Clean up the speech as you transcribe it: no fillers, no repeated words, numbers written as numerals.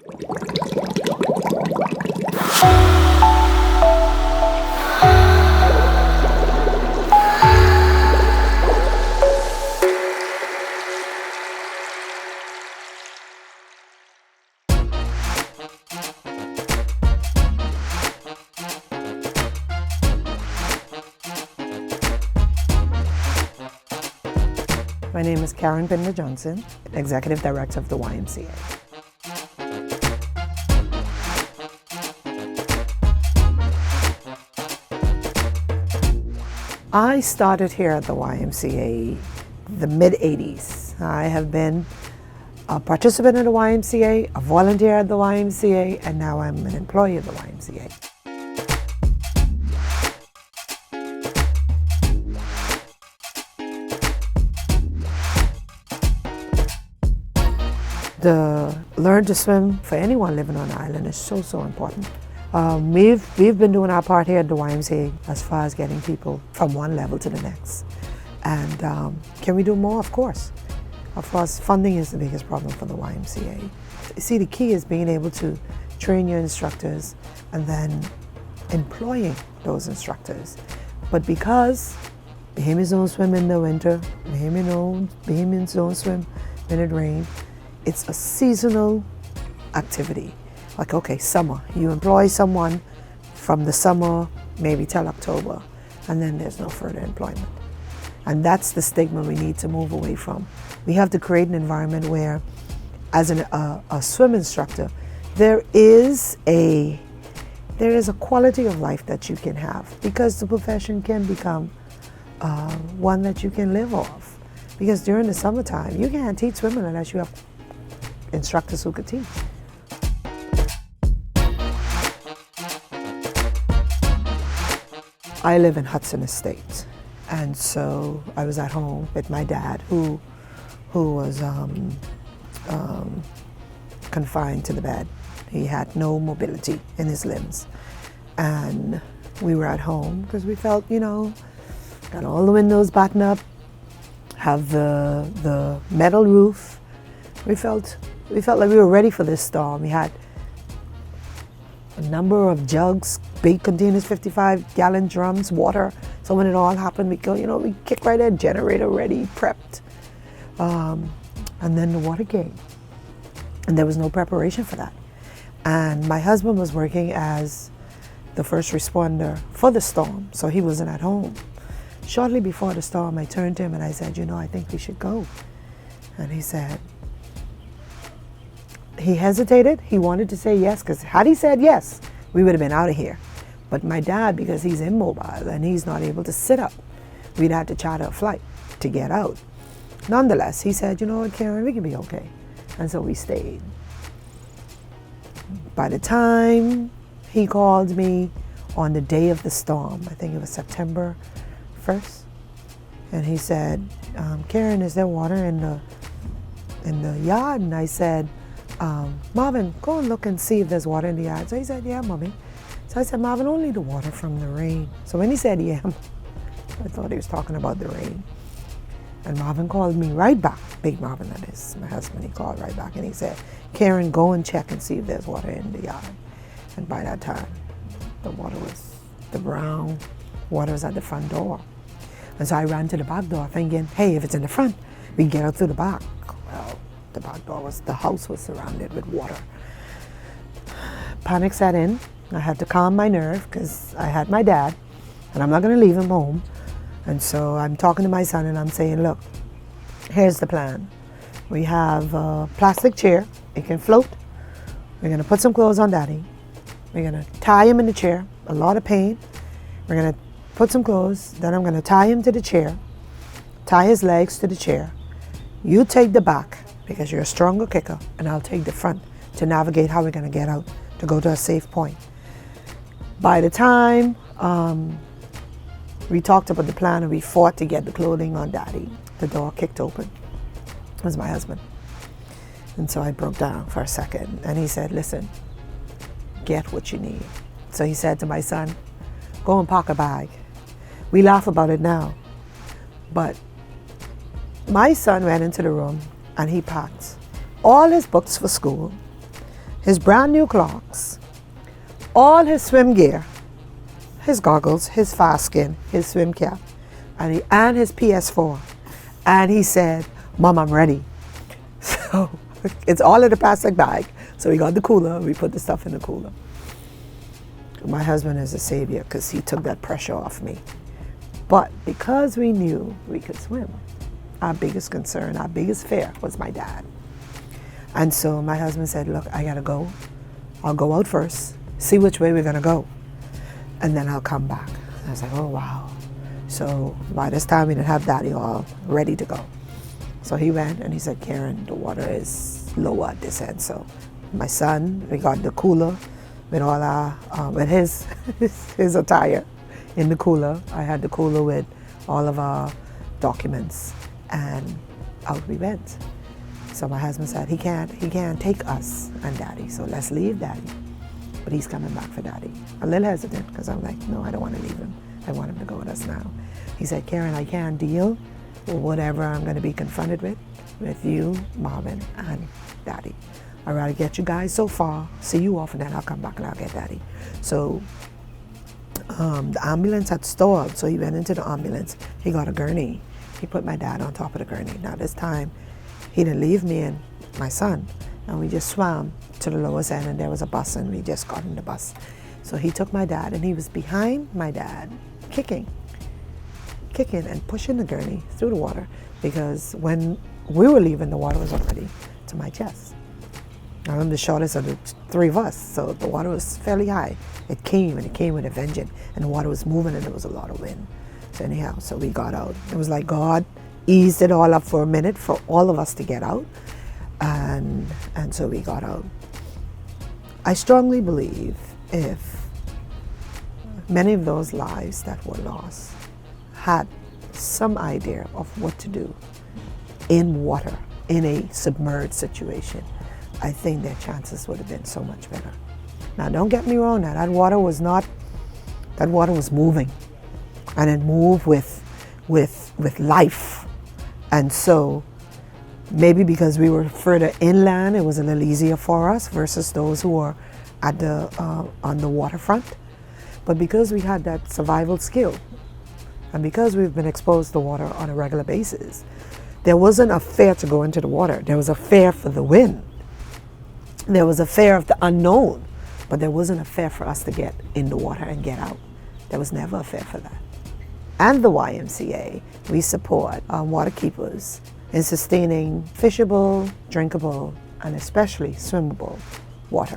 My name is Karen Pinder Johnson, Executive Director of the YMCA. I started here at the YMCA the mid-80s. I have been a participant in the YMCA, a volunteer at the YMCA, and now I'm an employee of the YMCA. The learn to swim for anyone living on the island is so important. We've been doing our part here at the YMCA as far as getting people from one level to the next. And can we do more? Of course. Of course, funding is the biggest problem for the YMCA. You see, the key is being able to train your instructors and then employing those instructors. But because Bahamians don't swim in the winter, Bahamians don't swim when it rains, it's a seasonal activity. Like, okay, summer, you employ someone from the summer maybe till October, and then there's no further employment. And that's the stigma we need to move away from. We have to create an environment where, as a swim instructor, there is a quality of life that you can have, because the profession can become one that you can live off. Because during the summertime, you can't teach swimming unless you have instructors who could teach. I live in Hudson Estate, and so I was at home with my dad, who was confined to the bed. He had no mobility in his limbs, and we were at home because we felt, got all the windows buttoned up, have the metal roof. We felt like we were ready for this storm. We had a number of jugs, big containers, 55-gallon drums, water. So when it all happened, we go, we kick right in, generator ready, prepped. And then the water came. And there was no preparation for that. And my husband was working as the first responder for the storm, so he wasn't at home. Shortly before the storm, I turned to him and I said, I think we should go. And he said, he hesitated. He wanted to say yes, because had he said yes, we would have been out of here. But my dad, because he's immobile and he's not able to sit up, we'd had to charter a flight to get out. Nonetheless, he said, you know what, Karen, we can be okay. And so we stayed. By the time he called me on the day of the storm, I think it was September 1st, and he said, Karen, is there water in the yard? And I said, Marvin, go and look and see if there's water in the yard. So he said, yeah, Mommy. So I said, Marvin, only the water from the rain. So when he said, yeah, I thought he was talking about the rain. And Marvin called me right back, Big Marvin that is, my husband, he called right back and he said, Karen, go and check and see if there's water in the yard. And by that time, the brown water was at the front door. And so I ran to the back door thinking, hey, if it's in the front, we can get out through the back. Well, the back door the house was surrounded with water. Panic set in. I had to calm my nerve because I had my dad and I'm not going to leave him home. And so I'm talking to my son and I'm saying, look, here's the plan. We have a plastic chair. It can float. We're going to put some clothes on Daddy. We're going to tie him in the chair, a lot of pain. We're going to put some clothes. Then I'm going to tie him to the chair, tie his legs to the chair. You take the back because you're a stronger kicker, and I'll take the front to navigate how we're going to get out to go to a safe point. By the time we talked about the plan and we fought to get the clothing on Daddy, the door kicked open. It was my husband. And so I broke down for a second and he said, listen, get what you need. So he said to my son, go and pack a bag. We laugh about it now, but my son went into the room and he packed all his books for school, his brand new clogs, all his swim gear, his goggles, his fast skin, his swim cap, and his PS4. And he said, Mom, I'm ready. So it's all in a plastic bag. So we got the cooler, we put the stuff in the cooler. My husband is a savior because he took that pressure off me. But because we knew we could swim, our biggest concern, our biggest fear was my dad. And so my husband said, look, I gotta go. I'll go out first, see which way we're gonna go, and then I'll come back. I was like, oh wow. So by this time we didn't have Daddy all ready to go. So he went and he said, Karen, the water is lower at this end. So my son, we got the cooler with all our, with his attire in the cooler. I had the cooler with all of our documents, and out we went. So my husband said, he can't take us and Daddy, so let's leave Daddy. But he's coming back for Daddy. A little hesitant, because I'm like, no, I don't want to leave him. I want him to go with us now. He said, Karen, I can't deal with whatever I'm going to be confronted with you, Marvin, and Daddy. I'd rather get you guys so far, see you off, and then I'll come back and I'll get Daddy. So the ambulance had stalled, so he went into the ambulance. He got a gurney. He put my dad on top of the gurney. Now this time, he didn't leave me and my son, and we just swam to the lowest end, and there was a bus, and we just got in the bus. So he took my dad, and he was behind my dad, kicking and pushing the gurney through the water, because when we were leaving, the water was already to my chest. I'm the shortest of the three of us, so the water was fairly high. It came with a vengeance, and the water was moving, and there was a lot of wind. So anyhow, so we got out. It was like God eased it all up for a minute for all of us to get out, and so we got out. I strongly believe if many of those lives that were lost had some idea of what to do in water, in a submerged situation, I think their chances would have been so much better. Now don't get me wrong, that water was moving, and it moved with life. And so maybe because we were further inland, it was a little easier for us versus those who were at the on the waterfront. But because we had that survival skill, and because we've been exposed to water on a regular basis, there wasn't a fear to go into the water. There was a fear for the wind. There was a fear of the unknown, but there wasn't a fear for us to get in the water and get out. There was never a fear for that. And the YMCA, we support water keepers in sustaining fishable, drinkable, and especially swimmable water.